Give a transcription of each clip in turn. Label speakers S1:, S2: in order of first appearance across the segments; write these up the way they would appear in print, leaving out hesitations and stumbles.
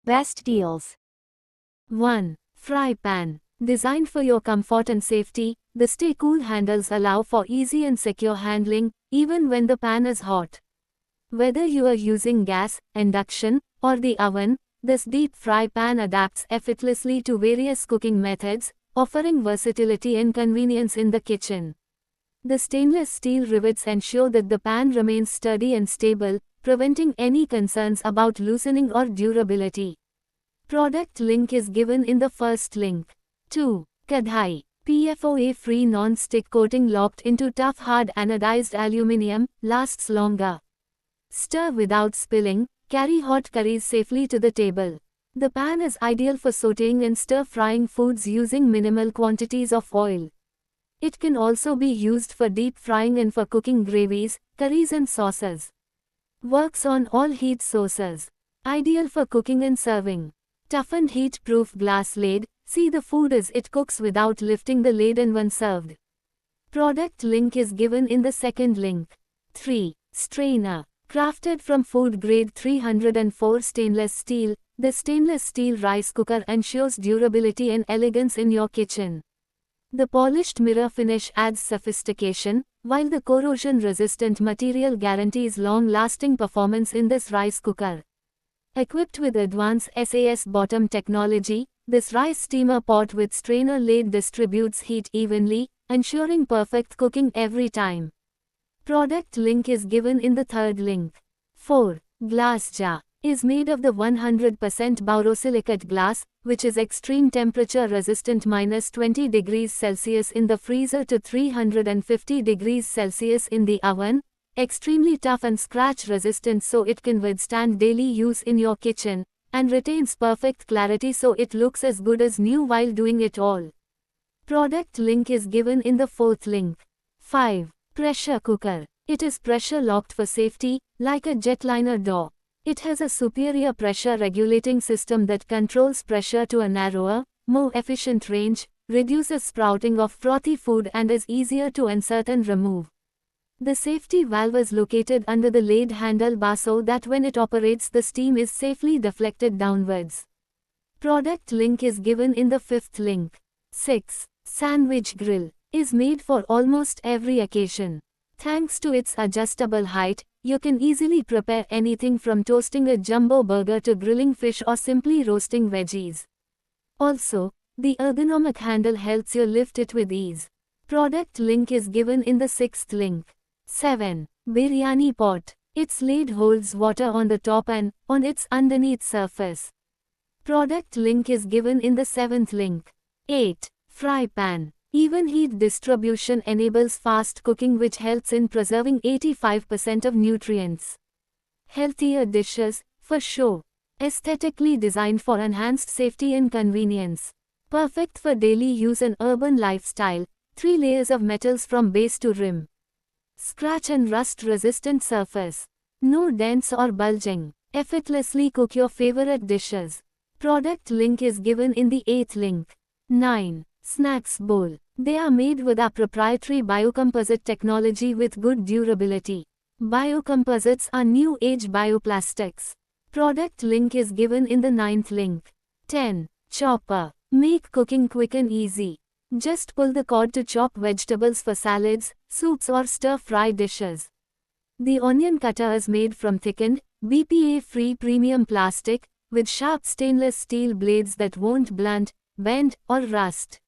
S1: Best deals.
S2: 1. Fry pan. Designed for your comfort and safety, the Stay Cool handles allow for easy and secure handling, even when the pan is hot. Whether you are using gas, induction, or the oven, this deep fry pan adapts effortlessly to various cooking methods, offering versatility and convenience in the kitchen. The stainless steel rivets ensure that the pan remains sturdy and stable, preventing any concerns about loosening or durability. Product link is given in the first link. 2. Kadhai. PFOA-free non-stick coating locked into tough hard anodized aluminum, lasts longer. Stir without spilling, carry hot curries safely to the table. The pan is ideal for sautéing and stir-frying foods using minimal quantities of oil. It can also be used for deep frying and for cooking gravies, curries and sauces. Works on all heat sources. Ideal for cooking and serving. Toughened heat-proof glass lid, see the food as it cooks without lifting the lid and when served. Product link is given in the second link. 3. Strainer. Crafted from food-grade 304 stainless steel, the stainless steel rice cooker ensures durability and elegance in your kitchen. The polished mirror finish adds sophistication, while the corrosion-resistant material guarantees long-lasting performance in this rice cooker. Equipped with advanced SAS bottom technology, this rice steamer pot with strainer lid distributes heat evenly, ensuring perfect cooking every time. Product link is given in the third link. 4. Glass jar. Is made of the 100% borosilicate glass, which is extreme temperature resistant -20 degrees Celsius in the freezer to 350 degrees Celsius in the oven, extremely tough and scratch resistant so it can withstand daily use in your kitchen, and retains perfect clarity so it looks as good as new while doing it all. Product link is given in the fourth link. 5. Pressure cooker. It is pressure locked for safety, like a jetliner door. It has a superior pressure regulating system that controls pressure to a narrower, more efficient range, reduces sprouting of frothy food and is easier to insert and remove. The safety valve is located under the lid handle bar so that when it operates the steam is safely deflected downwards. Product link is given in the fifth link. 6. Sandwich grill. Is made for almost every occasion. Thanks to its adjustable height, you can easily prepare anything from toasting a jumbo burger to grilling fish or simply roasting veggies. Also, the ergonomic handle helps you lift it with ease. Product link is given in the sixth link. 7. Biryani pot. Its lid holds water on the top and on its underneath surface. Product link is given in the seventh link. 8. Fry pan. Even heat distribution enables fast cooking which helps in preserving 85% of nutrients. Healthier dishes, for sure. Aesthetically designed for enhanced safety and convenience. Perfect for daily use and urban lifestyle. 3 layers of metals from base to rim. Scratch and rust resistant surface. No dents or bulging. Effortlessly cook your favorite dishes. Product link is given in the 8th link. 9. Snacks bowl. They are made with our proprietary biocomposite technology with good durability. Biocomposites are new age bioplastics. Product link is given in the 9th link. 10. Chopper. Make cooking quick and easy. Just pull the cord to chop vegetables for salads, soups or stir-fry dishes. The onion cutter is made from thickened, BPA-free premium plastic, with sharp stainless steel blades that won't blunt, bend, or rust.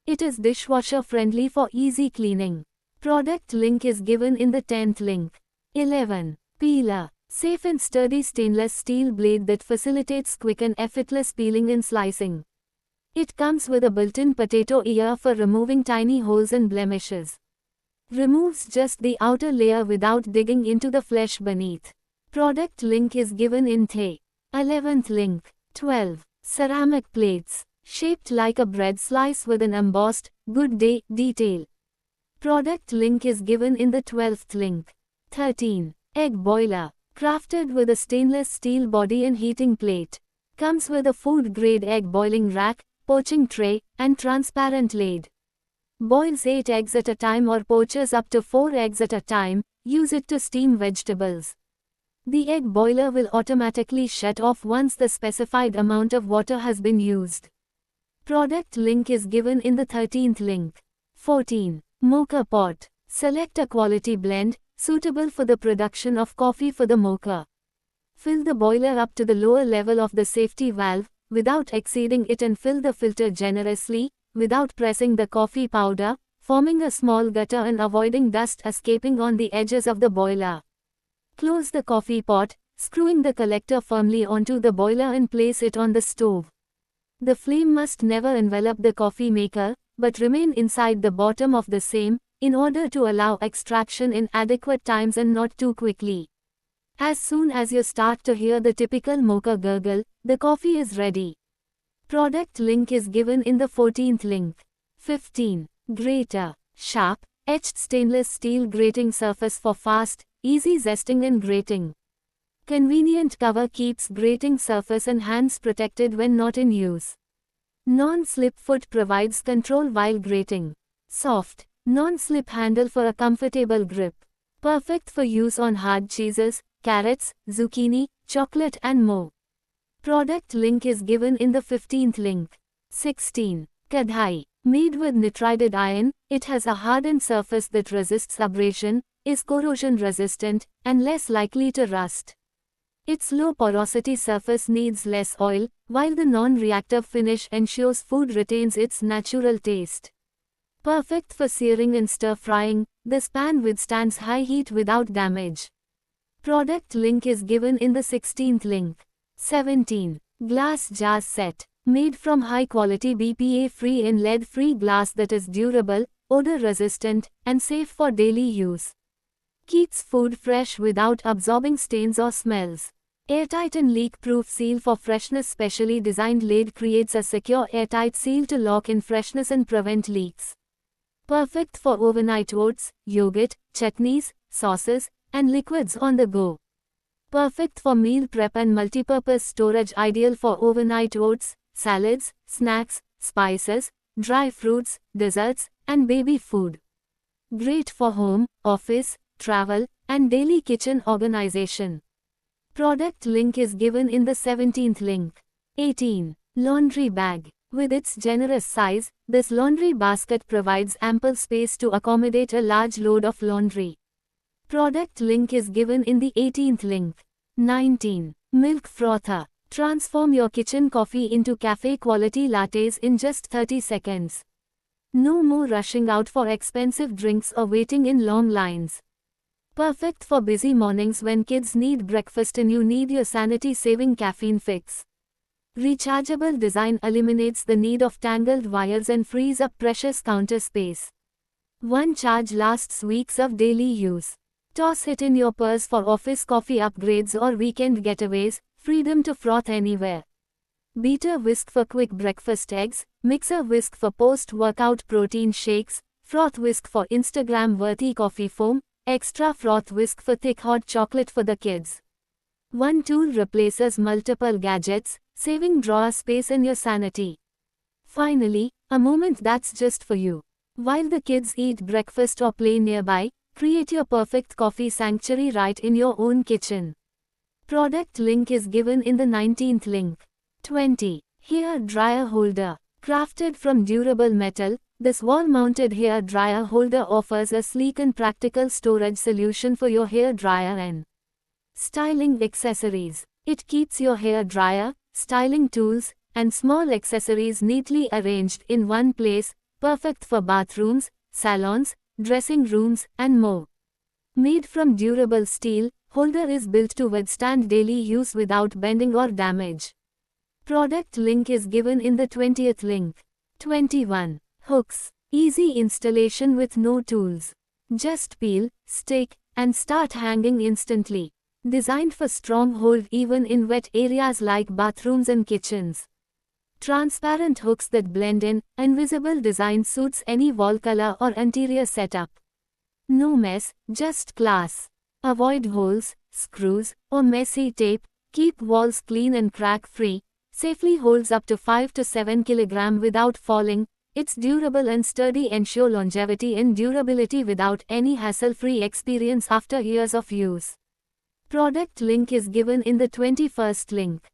S2: It is dishwasher-friendly for easy cleaning. Product link is given in the 10th link. 11. Peeler. Safe and sturdy stainless steel blade that facilitates quick and effortless peeling and slicing. It comes with a built-in potato ear for removing tiny holes and blemishes. Removes just the outer layer without digging into the flesh beneath. Product link is given in the 11th link. 12. Ceramic plates. Shaped like a bread slice with an embossed, good day detail. Product link is given in the 12th link. 13. Egg boiler. Crafted with a stainless steel body and heating plate. Comes with a food-grade egg boiling rack, poaching tray, and transparent lid. Boils 8 eggs at a time or poaches up to 4 eggs at a time. Use it to steam vegetables. The egg boiler will automatically shut off once the specified amount of water has been used. Product link is given in the 13th link. 14. Mocha pot. Select a quality blend, suitable for the production of coffee for the mocha. Fill the boiler up to the lower level of the safety valve, without exceeding it, and fill the filter generously, without pressing the coffee powder, forming a small gutter and avoiding dust escaping on the edges of the boiler. Close the coffee pot, screwing the collector firmly onto the boiler and place it on the stove. The flame must never envelop the coffee maker, but remain inside the bottom of the same, in order to allow extraction in adequate times and not too quickly. As soon as you start to hear the typical mocha gurgle, the coffee is ready. Product link is given in the 14th link. 15. Grater. Sharp, etched stainless steel grating surface for fast, easy zesting and grating. Convenient cover keeps grating surface and hands protected when not in use. Non-slip foot provides control while grating. Soft, non-slip handle for a comfortable grip. Perfect for use on hard cheeses, carrots, zucchini, chocolate and more. Product link is given in the 15th link. 16. Kadhai. Made with nitrided iron, it has a hardened surface that resists abrasion, is corrosion resistant, and less likely to rust. Its low porosity surface needs less oil, while the non-reactive finish ensures food retains its natural taste. Perfect for searing and stir-frying, this pan withstands high heat without damage. Product link is given in the 16th link. 17. Glass jars set. Made from high-quality BPA-free and lead-free glass that is durable, odor-resistant, and safe for daily use. Keeps food fresh without absorbing stains or smells. Airtight and leak-proof seal for freshness. Specially designed lid creates a secure airtight seal to lock in freshness and prevent leaks. Perfect for overnight oats, yogurt, chutneys, sauces, and liquids on the go. Perfect for meal prep and multipurpose storage. Ideal for overnight oats, salads, snacks, spices, dry fruits, desserts, and baby food. Great for home, office, travel, and daily kitchen organization. Product link is given in the 17th link. 18. Laundry bag. With its generous size, this laundry basket provides ample space to accommodate a large load of laundry. Product link is given in the 18th link. 19. Milk frother. Transform your kitchen coffee into cafe-quality lattes in just 30 seconds. No more rushing out for expensive drinks or waiting in long lines. Perfect for busy mornings when kids need breakfast and you need your sanity-saving caffeine fix. Rechargeable design eliminates the need of tangled wires and frees up precious counter space. One charge lasts weeks of daily use. Toss it in your purse for office coffee upgrades or weekend getaways, freedom to froth anywhere. Beater whisk for quick breakfast eggs, mixer whisk for post-workout protein shakes, froth whisk for Instagram-worthy coffee foam, extra froth whisk for thick hot chocolate for the kids. One tool replaces multiple gadgets, saving drawer space and your sanity. Finally, a moment that's just for you. While the kids eat breakfast or play nearby, create your perfect coffee sanctuary right in your own kitchen. Product link is given in the 19th link. 20. Hair dryer holder. Crafted from durable metal, this wall-mounted hair dryer holder offers a sleek and practical storage solution for your hair dryer and styling accessories. It keeps your hair dryer, styling tools, and small accessories neatly arranged in one place, perfect for bathrooms, salons, dressing rooms, and more. Made from durable steel, holder is built to withstand daily use without bending or damage. Product link is given in the 20th link. 21. Hooks. Easy installation with no tools. Just peel, stick, and start hanging instantly. Designed for strong hold even in wet areas like bathrooms and kitchens. Transparent hooks that blend in, invisible design suits any wall color or interior setup. No mess, just class. Avoid holes, screws, or messy tape, keep walls clean and crack-free, safely holds up to 5 to 7 kg without falling, it's durable and sturdy, ensure longevity and durability without any hassle-free experience after years of use. Product link is given in the 21st link.